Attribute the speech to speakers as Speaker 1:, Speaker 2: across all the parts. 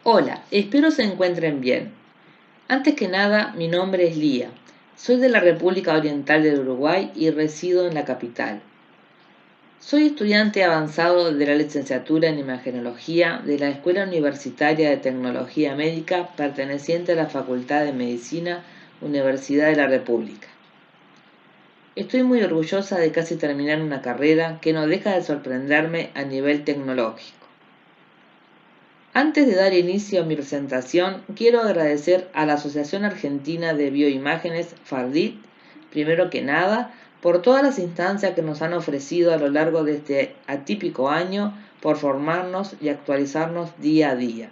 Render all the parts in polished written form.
Speaker 1: Hola, espero se encuentren bien. Antes que nada, mi nombre es Lía. Soy de la República Oriental del Uruguay y resido en la capital. Soy estudiante avanzado de la licenciatura en Imagenología de la Escuela Universitaria de Tecnología Médica perteneciente a la Facultad de Medicina, Universidad de la República. Estoy muy orgullosa de casi terminar una carrera que no deja de sorprenderme a nivel tecnológico. Antes de dar inicio a mi presentación, quiero agradecer a la Asociación Argentina de Bioimágenes, FARDIT, primero que nada, por todas las instancias que nos han ofrecido a lo largo de este atípico año por formarnos y actualizarnos día a día.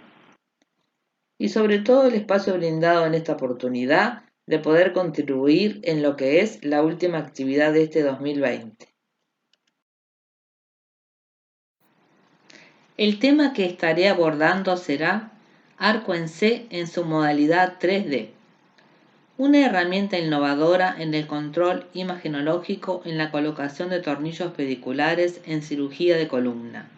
Speaker 1: Y sobre todo el espacio brindado en esta oportunidad de poder contribuir en lo que es la última actividad de este 2020. El tema que estaré abordando será Arco en C en su modalidad 3D, una herramienta innovadora en el control imagenológico en la colocación de tornillos pediculares en cirugía de columna.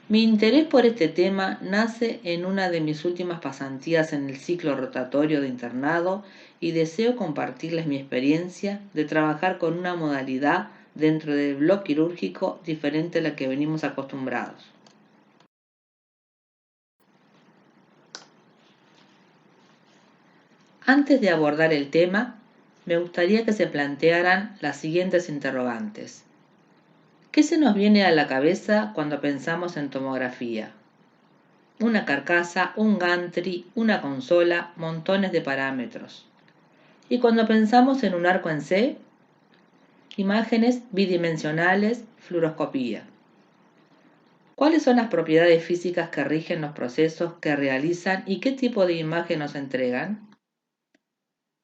Speaker 1: Mi interés por este tema nace en una de mis últimas pasantías en el ciclo rotatorio de internado y deseo compartirles mi experiencia de trabajar con una modalidad dentro del bloque quirúrgico diferente a la que venimos acostumbrados. Antes de abordar el tema, me gustaría que se plantearan las siguientes interrogantes. ¿Qué se nos viene a la cabeza cuando pensamos en tomografía? Una carcasa, un gantry, una consola, montones de parámetros. Y cuando pensamos en un arco en C, imágenes bidimensionales, fluoroscopía. ¿Cuáles son las propiedades físicas que rigen los procesos que realizan y qué tipo de imagen nos entregan?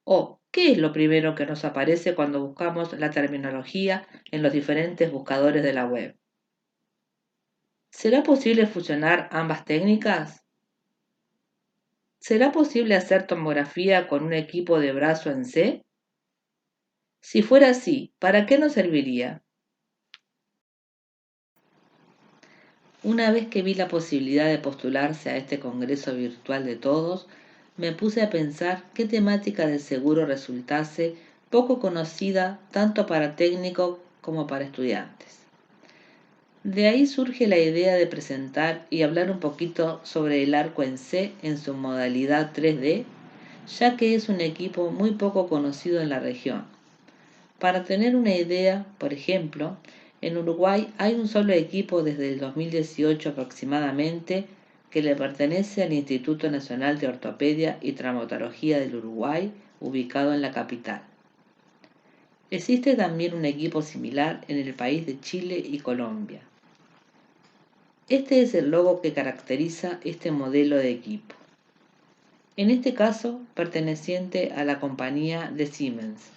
Speaker 1: ¿O qué es lo primero que nos aparece cuando buscamos la terminología en los diferentes buscadores de la web? ¿Será posible fusionar ambas técnicas? ¿Será posible hacer tomografía con un equipo de brazo en C? Si fuera así, ¿para qué nos serviría? Una vez que vi la posibilidad de postularse a este congreso virtual de todos, me puse a pensar qué temática de seguro resultase poco conocida tanto para técnicos como para estudiantes. De ahí surge la idea de presentar y hablar un poquito sobre el arco en C en su modalidad 3D, ya que es un equipo muy poco conocido en la región. Para tener una idea, por ejemplo, en Uruguay hay un solo equipo desde el 2018 aproximadamente que le pertenece al Instituto Nacional de Ortopedia y Traumatología del Uruguay, ubicado en la capital. Existe también un equipo similar en el país de Chile y Colombia. Este es el logo que caracteriza este modelo de equipo. En este caso, perteneciente a la compañía de Siemens.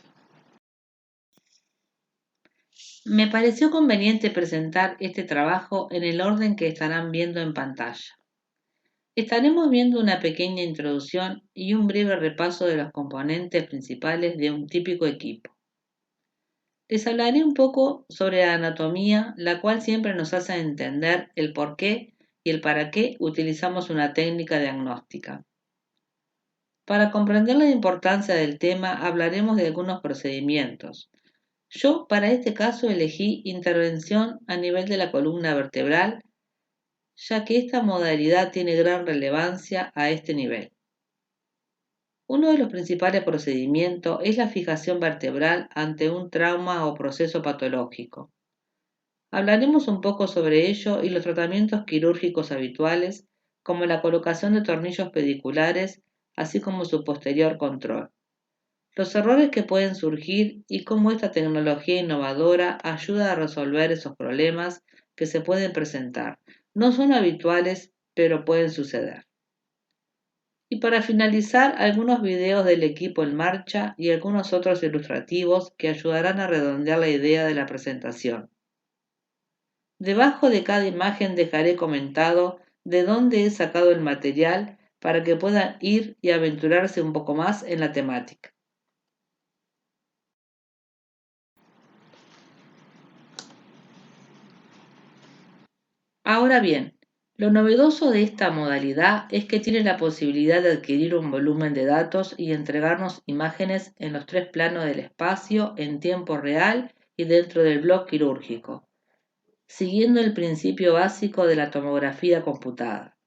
Speaker 1: Me pareció conveniente presentar este trabajo en el orden que estarán viendo en pantalla. Estaremos viendo una pequeña introducción y un breve repaso de los componentes principales de un típico equipo. Les hablaré un poco sobre la anatomía, la cual siempre nos hace entender el por qué y el para qué utilizamos una técnica diagnóstica. Para comprender la importancia del tema, hablaremos de algunos procedimientos. Yo, para este caso, elegí intervención a nivel de la columna vertebral, ya que esta modalidad tiene gran relevancia a este nivel. Uno de los principales procedimientos es la fijación vertebral ante un trauma o proceso patológico. Hablaremos un poco sobre ello y los tratamientos quirúrgicos habituales, como la colocación de tornillos pediculares, así como su posterior control. Los errores que pueden surgir y cómo esta tecnología innovadora ayuda a resolver esos problemas que se pueden presentar. No son habituales, pero pueden suceder. Y para finalizar, algunos videos del equipo en marcha y algunos otros ilustrativos que ayudarán a redondear la idea de la presentación. Debajo de cada imagen dejaré comentado de dónde he sacado el material para que puedan ir y aventurarse un poco más en la temática. Ahora bien, Lo novedoso de esta modalidad es que tiene la posibilidad de adquirir un volumen de datos y entregarnos imágenes en los tres planos del espacio en tiempo real y dentro del bloc quirúrgico, siguiendo el principio básico de la tomografía computada,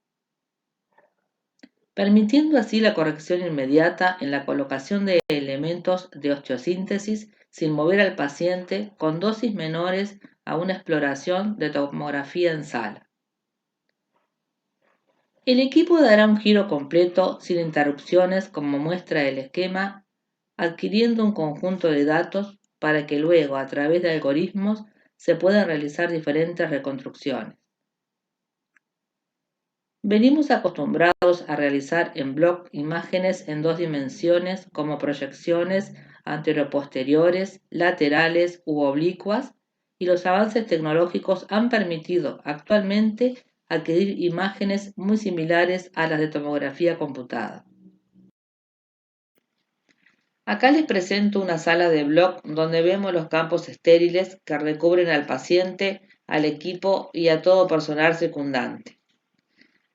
Speaker 1: permitiendo así la corrección inmediata en la colocación de elementos de osteosíntesis sin mover al paciente con dosis menores a una exploración de tomografía en sala. El equipo dará un giro completo sin interrupciones como muestra el esquema, adquiriendo un conjunto de datos para que luego, a través de algoritmos, se puedan realizar diferentes reconstrucciones. Venimos acostumbrados a realizar en bloc imágenes en dos dimensiones como proyecciones anteroposteriores, laterales u oblicuas, y los avances tecnológicos han permitido actualmente adquirir imágenes muy similares a las de tomografía computada. Acá les presento una sala de bloc donde vemos los campos estériles que recubren al paciente, al equipo y a todo personal circundante.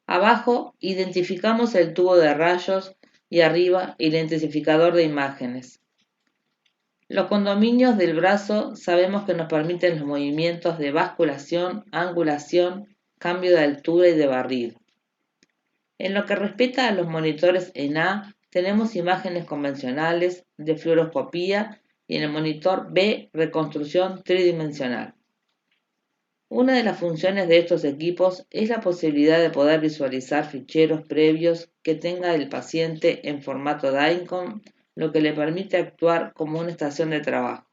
Speaker 1: Abajo identificamos el tubo de rayos y arriba el intensificador de imágenes. Los condominios del brazo sabemos que nos permiten los movimientos de basculación, angulación, cambio de altura y de barrido. En lo que respecta a los monitores en A, tenemos imágenes convencionales de fluoroscopía y en el monitor B, reconstrucción tridimensional. Una de las funciones de estos equipos es la posibilidad de poder visualizar ficheros previos que tenga el paciente en formato DICOM, lo que le permite actuar como una estación de trabajo.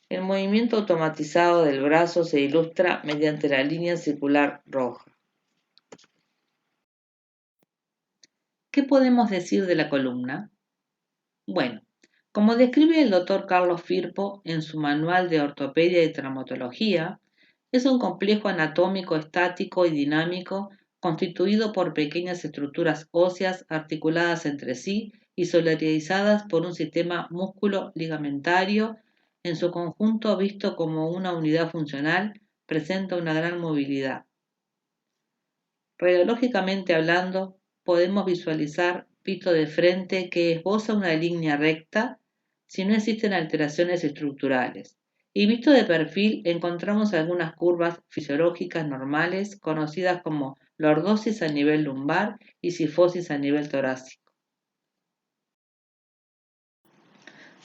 Speaker 1: El movimiento automatizado del brazo se ilustra mediante la línea circular roja. ¿Qué podemos decir de la columna? Bueno, como describe el doctor Carlos Firpo en su Manual de Ortopedia y Traumatología, es un complejo anatómico estático y dinámico constituido por pequeñas estructuras óseas articuladas entre sí y solidarizadas por un sistema músculo-ligamentario. En su conjunto, visto como una unidad funcional, presenta una gran movilidad. Radiológicamente hablando, podemos visualizar, visto de frente, que esboza una línea recta si no existen alteraciones estructurales. Y visto de perfil, encontramos algunas curvas fisiológicas normales conocidas como lordosis a nivel lumbar y sifosis a nivel torácico.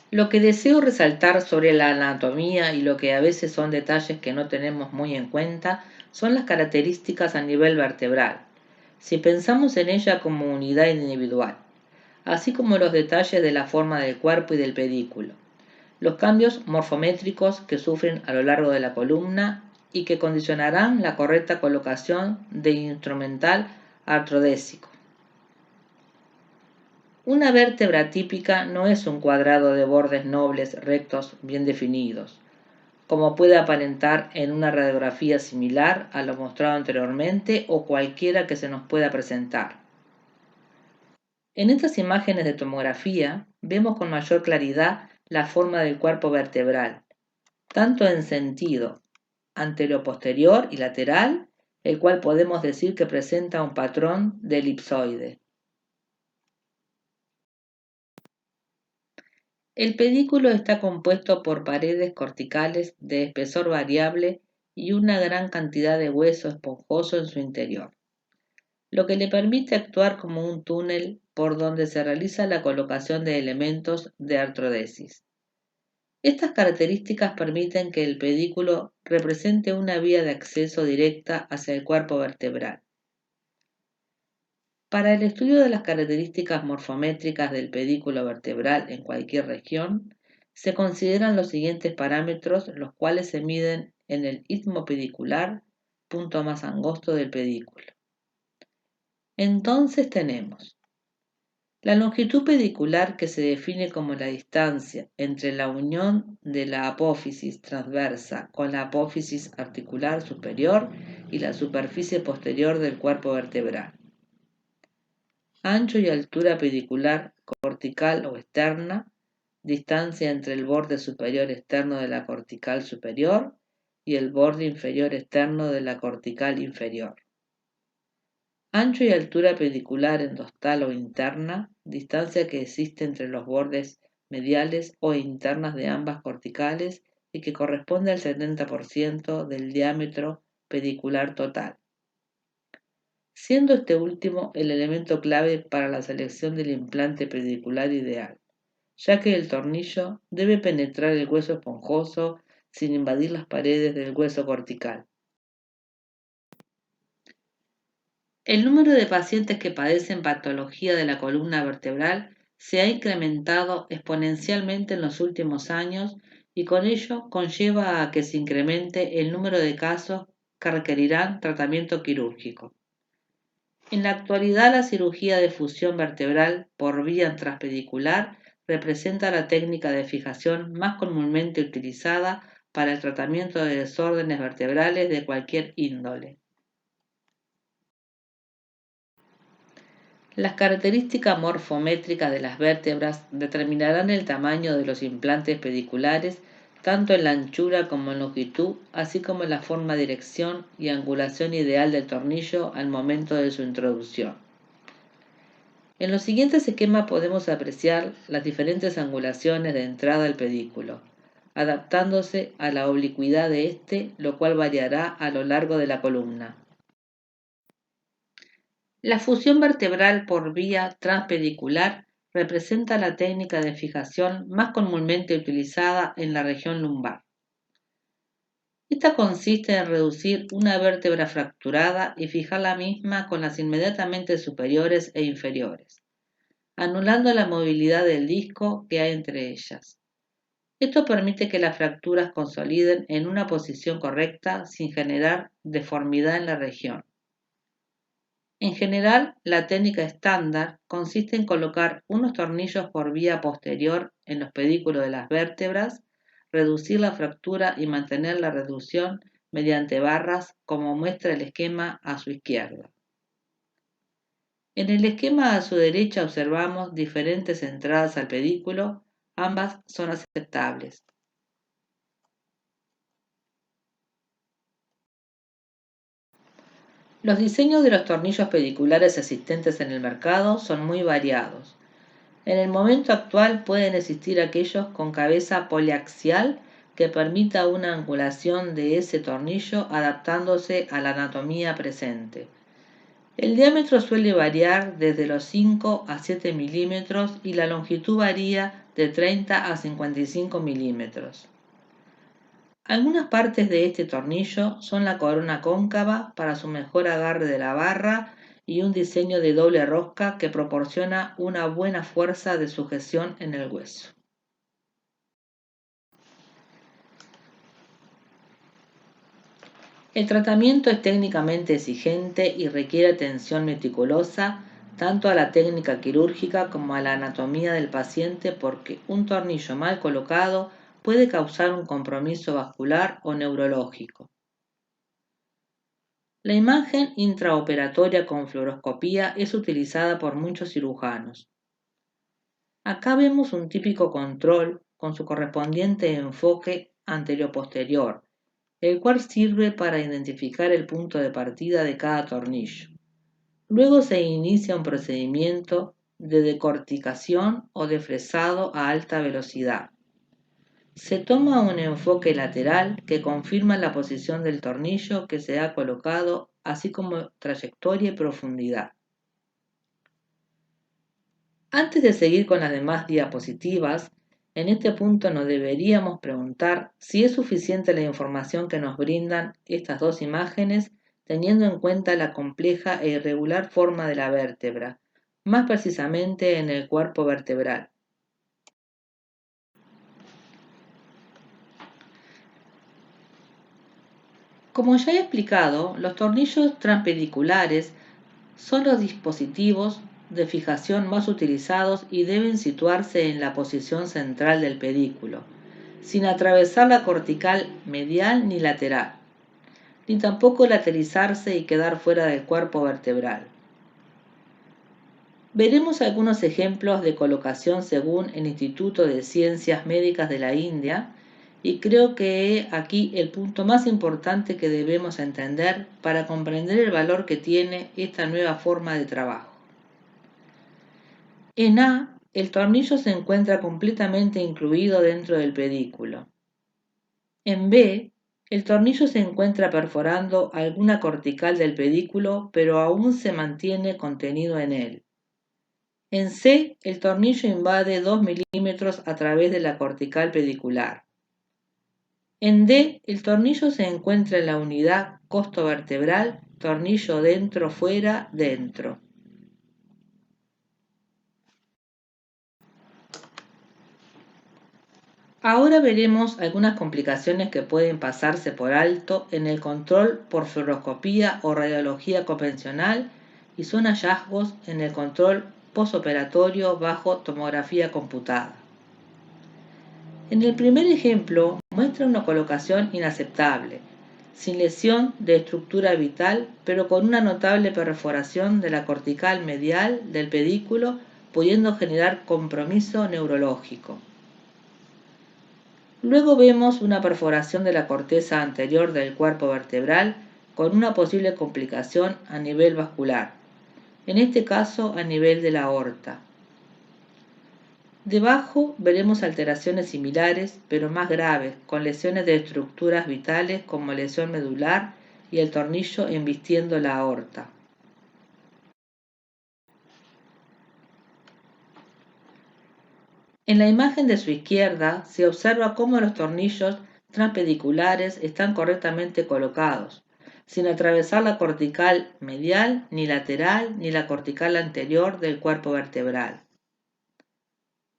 Speaker 1: Lo que deseo resaltar sobre la anatomía y lo que a veces son detalles que no tenemos muy en cuenta son las características a nivel vertebral, si pensamos en ella como unidad individual, así como los detalles de la forma del cuerpo y del pedículo, los cambios morfométricos que sufren a lo largo de la columna y que condicionarán la correcta colocación del instrumental artrodésico. Una vértebra típica no es un cuadrado de bordes nobles, rectos, bien definidos, como puede aparentar en una radiografía similar a lo mostrado anteriormente o cualquiera que se nos pueda presentar. En estas imágenes de tomografía vemos con mayor claridad la forma del cuerpo vertebral, tanto en sentido anteroposterior y lateral, el cual podemos decir que presenta un patrón de elipsoide. El pedículo está compuesto por paredes corticales de espesor variable y una gran cantidad de hueso esponjoso en su interior, lo que le permite actuar como un túnel por donde se realiza la colocación de elementos de artrodesis. Estas características permiten que el pedículo represente una vía de acceso directa hacia el cuerpo vertebral. Para el estudio de las características morfométricas del pedículo vertebral en cualquier región, se consideran los siguientes parámetros, los cuales se miden en el istmo pedicular, punto más angosto del pedículo. Entonces tenemos la longitud pedicular, que se define como la distancia entre la unión de la apófisis transversa con la apófisis articular superior y la superficie posterior del cuerpo vertebral. Ancho y altura pedicular cortical o externa, distancia entre el borde superior externo de la cortical superior y el borde inferior externo de la cortical inferior. Ancho y altura pedicular endostal o interna, distancia que existe entre los bordes mediales o internas de ambas corticales y que corresponde al 70% del diámetro pedicular total, siendo este último el elemento clave para la selección del implante pedicular ideal, ya que el tornillo debe penetrar el hueso esponjoso sin invadir las paredes del hueso cortical. El número de pacientes que padecen patología de la columna vertebral se ha incrementado exponencialmente en los últimos años y con ello conlleva a que se incremente el número de casos que requerirán tratamiento quirúrgico. En la actualidad, la cirugía de fusión vertebral por vía transpedicular representa la técnica de fijación más comúnmente utilizada para el tratamiento de desórdenes vertebrales de cualquier índole. Las características morfométricas de las vértebras determinarán el tamaño de los implantes pediculares tanto en la anchura como en longitud, así como en la forma, dirección y angulación ideal del tornillo al momento de su introducción. En los siguientes esquemas podemos apreciar las diferentes angulaciones de entrada al pedículo, adaptándose a la oblicuidad de éste, lo cual variará a lo largo de la columna. La fusión vertebral por vía transpedicular representa la técnica de fijación más comúnmente utilizada en la región lumbar. Esta consiste en reducir una vértebra fracturada y fijar la misma con las inmediatamente superiores e inferiores, anulando la movilidad del disco que hay entre ellas. Esto permite que las fracturas consoliden en una posición correcta sin generar deformidad en la región. En general, la técnica estándar consiste en colocar unos tornillos por vía posterior en los pedículos de las vértebras, reducir la fractura y mantener la reducción mediante barras, como muestra el esquema a su izquierda. En el esquema a su derecha observamos diferentes entradas al pedículo, ambas son aceptables. Los diseños de los tornillos pediculares existentes en el mercado son muy variados. En el momento actual pueden existir aquellos con cabeza poliaxial que permita una angulación de ese tornillo adaptándose a la anatomía presente. El diámetro suele variar desde los 5 a 7 milímetros y la longitud varía de 30 a 55 milímetros. Algunas partes de este tornillo son la corona cóncava para su mejor agarre de la barra y un diseño de doble rosca que proporciona una buena fuerza de sujeción en el hueso. El tratamiento es técnicamente exigente y requiere atención meticulosa tanto a la técnica quirúrgica como a la anatomía del paciente porque un tornillo mal colocado puede causar un compromiso vascular o neurológico. La imagen intraoperatoria con fluoroscopía es utilizada por muchos cirujanos. Acá vemos un típico control con su correspondiente enfoque anterio-posterior, el cual sirve para identificar el punto de partida de cada tornillo. Luego se inicia un procedimiento de decorticación o de fresado a alta velocidad. Se toma un enfoque lateral que confirma la posición del tornillo que se ha colocado, así como trayectoria y profundidad. Antes de seguir con las demás diapositivas, en este punto nos deberíamos preguntar si es suficiente la información que nos brindan estas dos imágenes, teniendo en cuenta la compleja e irregular forma de la vértebra, más precisamente en el cuerpo vertebral. Como ya he explicado, los tornillos transpediculares son los dispositivos de fijación más utilizados y deben situarse en la posición central del pedículo, sin atravesar la cortical medial ni lateral, ni tampoco lateralizarse y quedar fuera del cuerpo vertebral. Veremos algunos ejemplos de colocación según el Instituto de Ciencias Médicas de la India, y creo que es aquí el punto más importante que debemos entender para comprender el valor que tiene esta nueva forma de trabajo. En A, el tornillo se encuentra completamente incluido dentro del pedículo. En B, el tornillo se encuentra perforando alguna cortical del pedículo, pero aún se mantiene contenido en él. En C, el tornillo invade 2 milímetros a través de la cortical pedicular. En D, el tornillo se encuentra en la unidad costovertebral, tornillo dentro-fuera, dentro. Ahora veremos algunas complicaciones que pueden pasarse por alto en el control por fluoroscopía o radiología convencional y son hallazgos en el control postoperatorio bajo tomografía computada. En el primer ejemplo muestra una colocación inaceptable, sin lesión de estructura vital, pero con una notable perforación de la cortical medial del pedículo, pudiendo generar compromiso neurológico. Luego vemos una perforación de la corteza anterior del cuerpo vertebral con una posible complicación a nivel vascular, en este caso a nivel de la aorta. Debajo veremos alteraciones similares, pero más graves, con lesiones de estructuras vitales como lesión medular y el tornillo embistiendo la aorta. En la imagen de su izquierda se observa cómo los tornillos transpediculares están correctamente colocados, sin atravesar la cortical medial, ni lateral, ni la cortical anterior del cuerpo vertebral.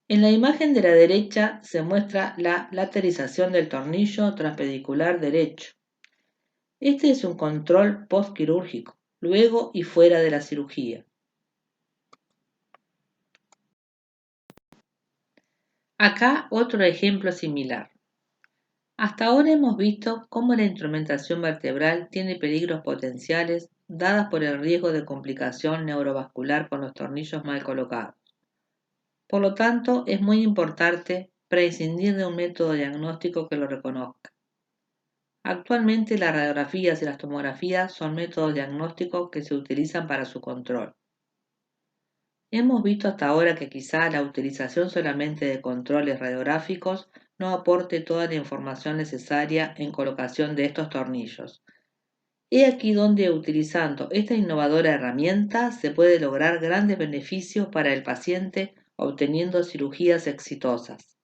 Speaker 1: En la imagen de la derecha se muestra la laterización del tornillo transpedicular derecho. Este es un control postquirúrgico, luego y fuera de la cirugía. Acá otro ejemplo similar. Hasta ahora hemos visto cómo la instrumentación vertebral tiene peligros potenciales dadas por el riesgo de complicación neurovascular con los tornillos mal colocados. Por lo tanto, es muy importante prescindir de un método diagnóstico que lo reconozca. Actualmente las radiografías y las tomografías son métodos diagnósticos que se utilizan para su control. Hemos visto hasta ahora que quizá la utilización solamente de controles radiográficos no aporte toda la información necesaria en colocación de estos tornillos. He aquí donde utilizando esta innovadora herramienta se puede lograr grandes beneficios para el paciente obteniendo cirugías exitosas.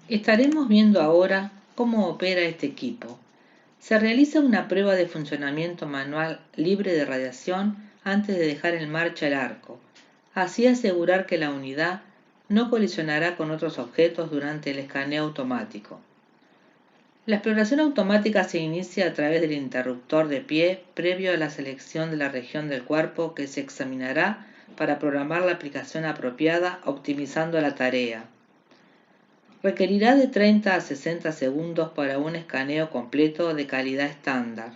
Speaker 1: Estaremos viendo ahora cómo opera este equipo. Se realiza una prueba de funcionamiento manual libre de radiación antes de dejar en marcha el arco, así asegurar que la unidad no colisionará con otros objetos durante el escaneo automático. La exploración automática se inicia a través del interruptor de pie previo a la selección de la región del cuerpo que se examinará para programar la aplicación apropiada optimizando la tarea. Requerirá de 30 a 60 segundos para un escaneo completo de calidad estándar.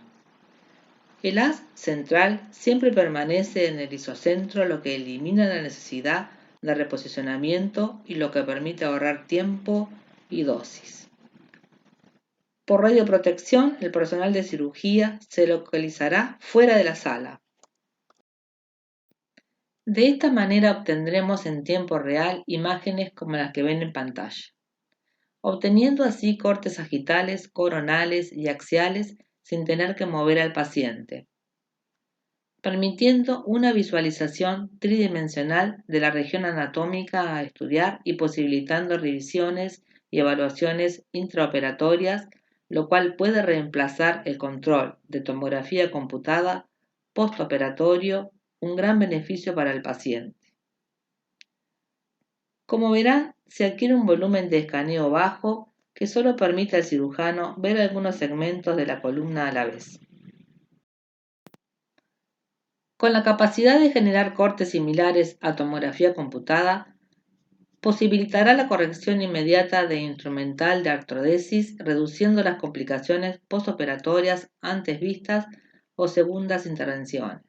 Speaker 1: El haz central siempre permanece en el isocentro, lo que elimina la necesidad de reposicionamiento y lo que permite ahorrar tiempo y dosis. Por radioprotección, el personal de cirugía se localizará fuera de la sala. De esta manera obtendremos en tiempo real imágenes como las que ven en pantalla, obteniendo así cortes sagitales, coronales y axiales sin tener que mover al paciente, permitiendo una visualización tridimensional de la región anatómica a estudiar y posibilitando revisiones y evaluaciones intraoperatorias, lo cual puede reemplazar el control de tomografía computada postoperatorio, un gran beneficio para el paciente. Como verán, se adquiere un volumen de escaneo bajo que solo permite al cirujano ver algunos segmentos de la columna a la vez. Con la capacidad de generar cortes similares a tomografía computada, posibilitará la corrección inmediata de instrumental de artrodesis, reduciendo las complicaciones postoperatorias antes vistas o segundas intervenciones.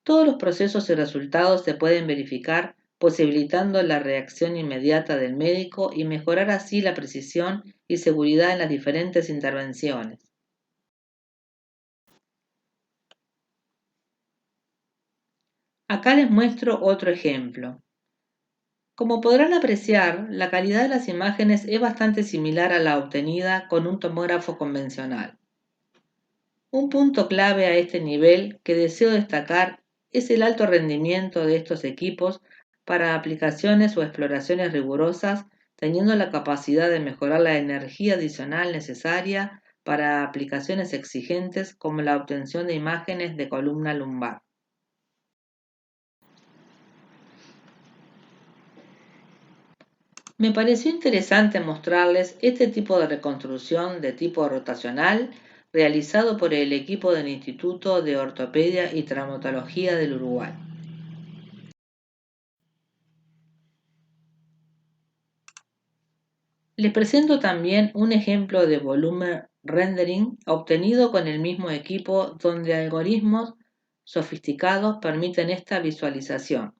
Speaker 1: Todos los procesos y resultados se pueden verificar posibilitando la reacción inmediata del médico y mejorar así la precisión y seguridad en las diferentes intervenciones. Acá les muestro otro ejemplo. Como podrán apreciar, la calidad de las imágenes es bastante similar a la obtenida con un tomógrafo convencional. Un punto clave a este nivel que deseo destacar es el alto rendimiento de estos equipos para aplicaciones o exploraciones rigurosas, teniendo la capacidad de mejorar la energía adicional necesaria para aplicaciones exigentes como la obtención de imágenes de columna lumbar. Me pareció interesante mostrarles este tipo de reconstrucción de tipo rotacional realizado por el equipo del Instituto de Ortopedia y Traumatología del Uruguay. Les presento también un ejemplo de volumen rendering obtenido con el mismo equipo donde algoritmos sofisticados permiten esta visualización.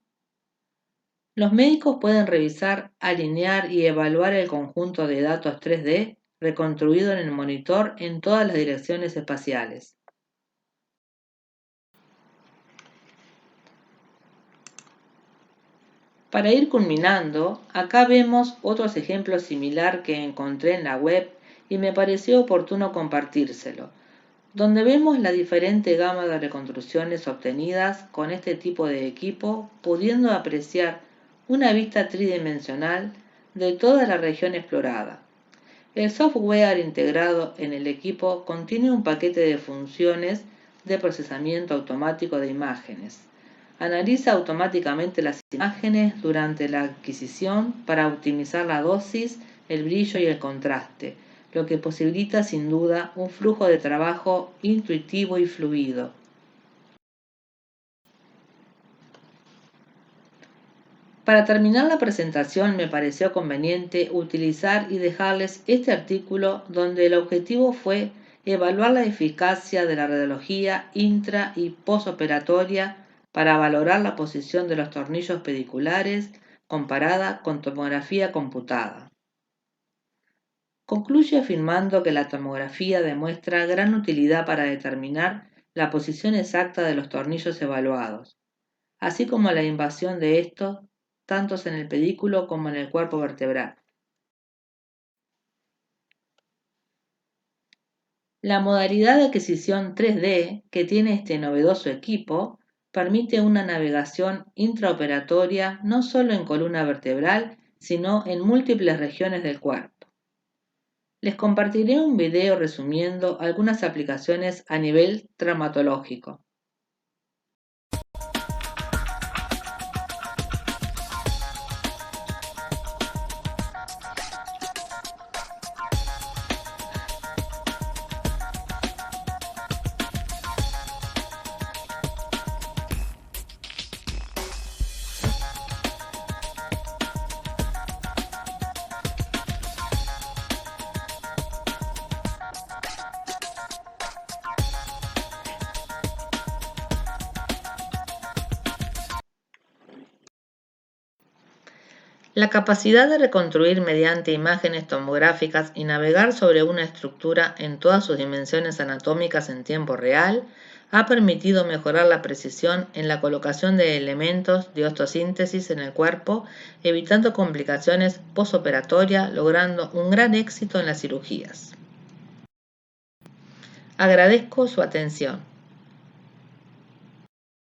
Speaker 1: Los médicos pueden revisar, alinear y evaluar el conjunto de datos 3D reconstruido en el monitor en todas las direcciones espaciales. Para ir culminando, acá vemos otros ejemplos similar que encontré en la web y me pareció oportuno compartírselo, donde vemos la diferente gama de reconstrucciones obtenidas con este tipo de equipo, pudiendo apreciar una vista tridimensional de toda la región explorada. El software integrado en el equipo contiene un paquete de funciones de procesamiento automático de imágenes. Analiza automáticamente las imágenes durante la adquisición para optimizar la dosis, el brillo y el contraste, lo que posibilita sin duda un flujo de trabajo intuitivo y fluido. Para terminar la presentación me pareció conveniente utilizar y dejarles este artículo donde el objetivo fue evaluar la eficacia de la radiología intra y postoperatoria para valorar la posición de los tornillos pediculares comparada con tomografía computada. Concluye afirmando que la tomografía demuestra gran utilidad para determinar la posición exacta de los tornillos evaluados, así como la invasión de estos tanto en el pedículo como en el cuerpo vertebral. La modalidad de adquisición 3D que tiene este novedoso equipo permite una navegación intraoperatoria no solo en columna vertebral, sino en múltiples regiones del cuerpo. Les compartiré un video resumiendo algunas aplicaciones a nivel traumatológico. La capacidad de reconstruir mediante imágenes tomográficas y navegar sobre una estructura en todas sus dimensiones anatómicas en tiempo real ha permitido mejorar la precisión en la colocación de elementos de osteosíntesis en el cuerpo, evitando complicaciones posoperatorias, logrando un gran éxito en las cirugías. Agradezco su atención.